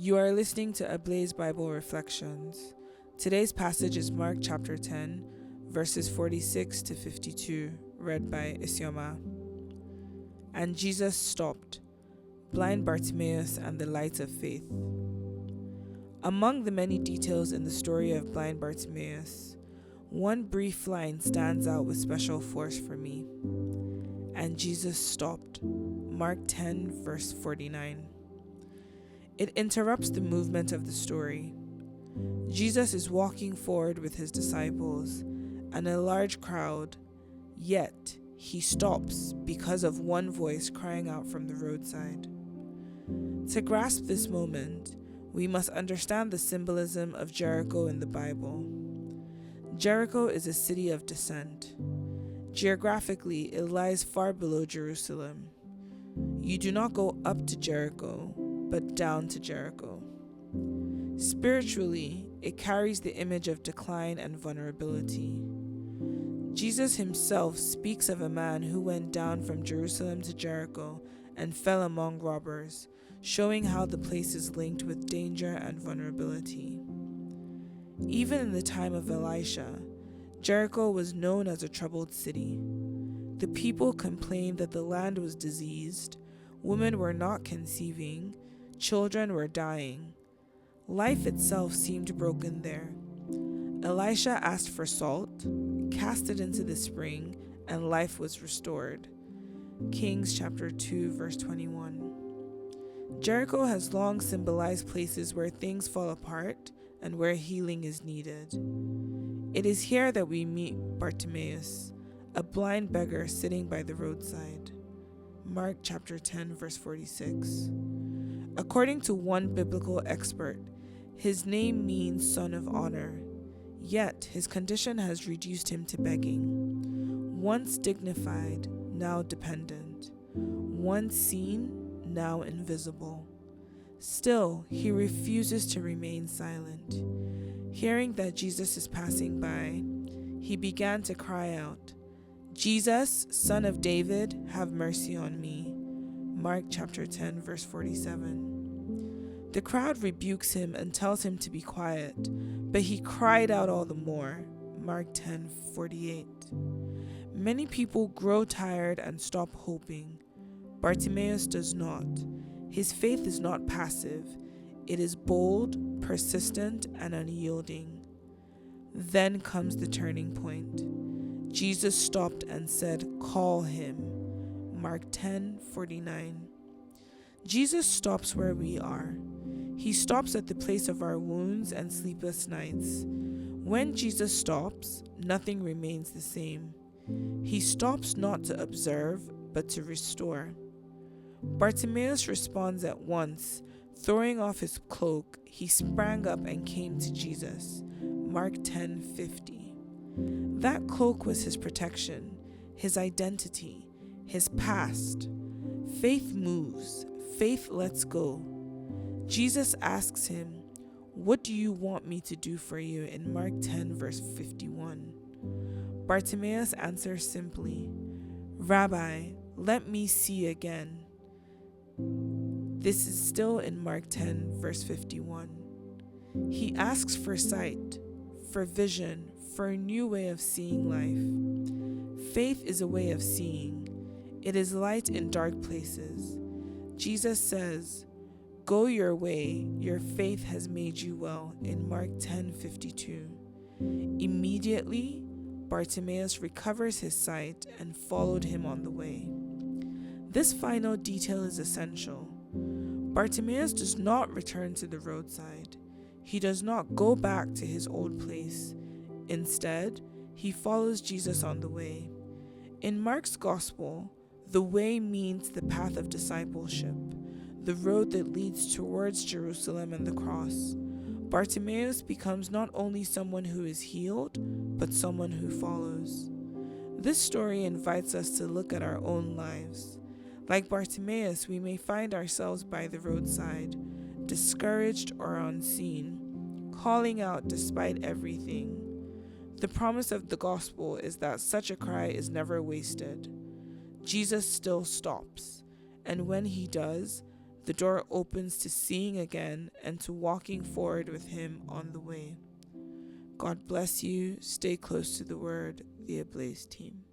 You are listening to Ablaze Bible Reflections. Today's passage is Mark chapter 10, verses 46 to 52, read by Isioma. And Jesus stopped, blind Bartimaeus and the light of faith. Among the many details in the story of blind Bartimaeus, one brief line stands out with special force for me. And Jesus stopped. Mark 10, verse 49. It interrupts the movement of the story. Jesus is walking forward with his disciples and a large crowd, yet he stops because of one voice crying out from the roadside. To grasp this moment, we must understand the symbolism of Jericho in the Bible. Jericho is a city of descent. Geographically, it lies far below Jerusalem. You do not go up to Jericho, but down to Jericho. Spiritually, it carries the image of decline and vulnerability. Jesus himself speaks of a man who went down from Jerusalem to Jericho and fell among robbers, showing how the place is linked with danger and vulnerability. Even in the time of Elisha, Jericho was known as a troubled city. The people complained that the land was diseased, women were not conceiving, children were dying. Life itself seemed broken there. Elisha asked for salt, cast it into the spring, and life was restored. Kings chapter 2, verse 21. Jericho has long symbolized places where things fall apart and where healing is needed. It is here that we meet Bartimaeus, a blind beggar sitting by the roadside. Mark chapter 10, verse 46. According to one biblical expert, his name means son of honor, yet his condition has reduced him to begging. Once dignified, now dependent. Once seen, now invisible. Still, he refuses to remain silent. Hearing that Jesus is passing by, he began to cry out, "Jesus, Son of David, have mercy on me." Mark chapter 10, verse 47. The crowd rebukes him and tells him to be quiet, but he cried out all the more. Mark 10:48. Many people grow tired and stop hoping. Bartimaeus does not. His faith is not passive. It is bold, persistent, and unyielding. Then comes the turning point. Jesus stopped and said, "Call him." Mark 10:49. Jesus stops where we are. He stops at the place of our wounds and sleepless nights. When Jesus stops, nothing remains the same. He stops not to observe, but to restore. Bartimaeus responds at once. Throwing off his cloak, he sprang up and came to Jesus. Mark 10:50. That cloak was his protection, his identity, his past. Faith moves. Faith lets go. Jesus asks him, "What do you want me to do for you?" in Mark 10, verse 51. Bartimaeus answers simply, "Rabbi, let me see again." This is still in Mark 10, verse 51. He asks for sight, for vision, for a new way of seeing life. Faith is a way of seeing. It is light in dark places. Jesus says, "Go your way, your faith has made you well," in Mark 10:52. Immediately, Bartimaeus recovers his sight and followed him on the way. This final detail is essential. Bartimaeus does not return to the roadside. He does not go back to his old place. Instead, he follows Jesus on the way. In Mark's gospel, the way means the path of discipleship, the road that leads towards Jerusalem and the cross. Bartimaeus becomes not only someone who is healed, but someone who follows. This story invites us to look at our own lives. Like Bartimaeus, we may find ourselves by the roadside, discouraged or unseen, calling out despite everything. The promise of the gospel is that such a cry is never wasted. Jesus still stops, and when he does, the door opens to seeing again and to walking forward with Him on the way. God bless you. Stay close to the Word, the Ablaze team.